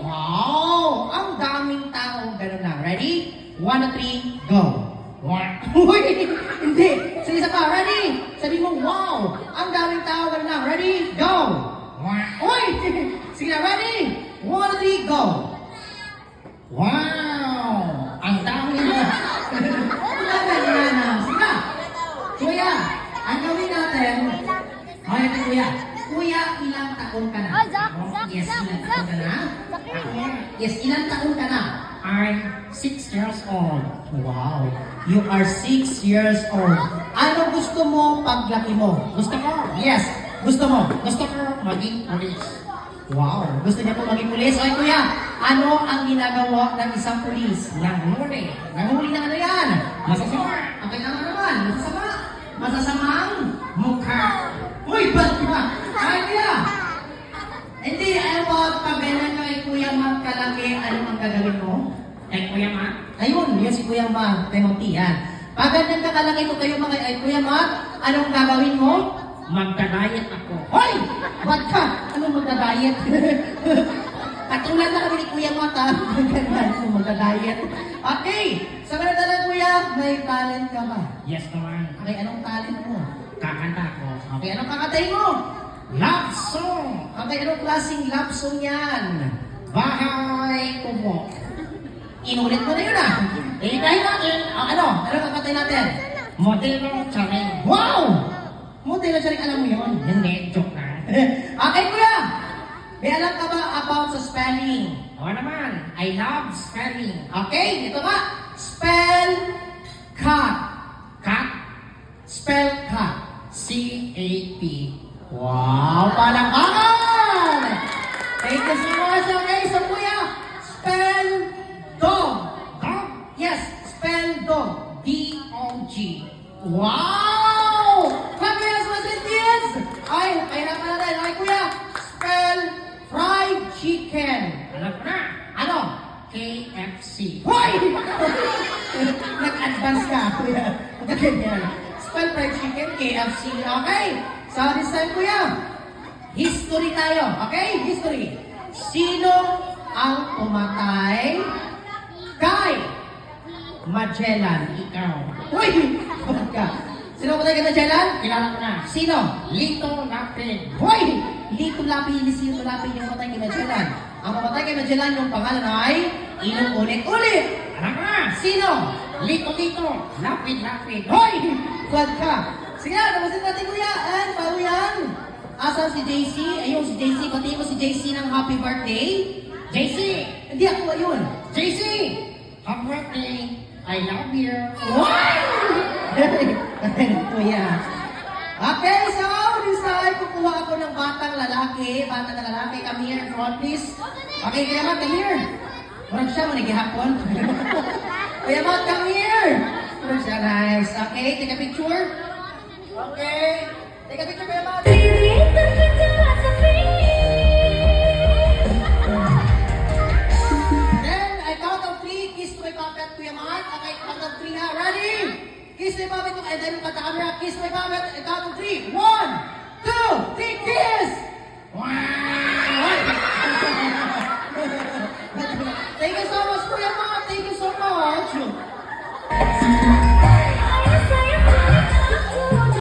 Wow! Ang daming tao. Ganun lang. Ready? 1, 2, 3, go! Uy! Hindi! Sige, isa pa. Ready? Sabi mo, wow! Ang daming tao. Ganun lang. Ready? Go! Uy! Sige na. Ready? 1, 2, 3, go! Wow! Ang dami mo! Sige na! Kuya, ang gawin natin, okay, kuya. Kuya, ilang taon ka na? Yes, ilang taon ka na? Yes, ilang taon ka na? I'm 6 years old. Wow, you are 6 years old. Ano gusto mo paglaki mo? Gusto ko? Yes, gusto mo? Gusto ko maging pulis. Wow, gusto niya po maging pulis. Okay, kuya, ano ang ginagawa ng isang pulis? Nanghuli. Nanghuli na ano yan? Masasama. Okay naman. Masasama. Masasamang mukha. Uy, ba't ka? Ay, kuya! Hindi, ano ba, pag ganyan kay Kuya Matt kalaki, ano ang gagawin mo? Kay Kuya Matt? Ayun, yun si Kuya Matt, Timothy, yan. Pag ganyan ka kalaki ko kayo mga ay Kuya Matt, anong gagawin mo? Magda-diet ako. Hoy! Ba't ka? Anong magda-diet? Katulad na kami ni Kuya Matt, ha? Ganyan, magda-diet. Okay, sa kanila lang, Kuya, may talent ka ba? Yes naman. Okay, anong talent mo? Kakanta ko. Okay, anong kakantay mo? Love song! Okay, anong klaseng love song yan? Bahay Kubo. Inulit mo na yun, ah. Ikahin natin. Ano? Anong kakantay natin? Modelo Charing. Wow! Modelo Charing, alam mo yun? Hindi, joke na. Okay, Kuya! May alam ka ba about sa spelling? Oo naman. I love spelling. Okay, ito nga. Spell cat. Cat? Spell cat. C-A-P. Wow! Palakpakan! Thank you so much. Okay, so Kuya, spell dog. Dog? Yes, spell dog. D-O-G. Wow! Congrats, kids! Ay, kahirapan na tayo. Okay, Kuya, spell fried chicken. Alam ko na. Ano? KFC. Hoy! Nag-advance ka, Kuya. Ganyan. Spell fried chicken, KFC. Okay? So this time, Kuya, history tayo. Okay? History. Sino ang pumatay kay Magellan? Ikaw. Uy! Bakit ka? Sino pumatay kay Magellan? Kilala ko na. Sino? Lito Lapid. Uy! Lito Lapid. Hindi Lito Lapid yung pumatay kay Magellan. Ang pumatay kay Magellan yung pangalan ay Inuulit-ulit. Alam ko na. Sino? Lito Lapid. Hoy! Bakit ka? Sige na, nabasin natin, Kuya. And paano yan? Asan si JC? Ayun, si JC. Pati mo si JC ng happy birthday. JC! Hindi ako ayun. JC! Happy birthday. I love you. Wow! Kuya. Okay, so this time, kukuha ako ng batang lalaki. Batang na lalaki. Come here, front, please. Okay, Kuya Matt, come here. Murag siya, manigihapon. Kuya Matt, come here. Murag siya, nice. Okay, take a picture. Okay. Take a picture.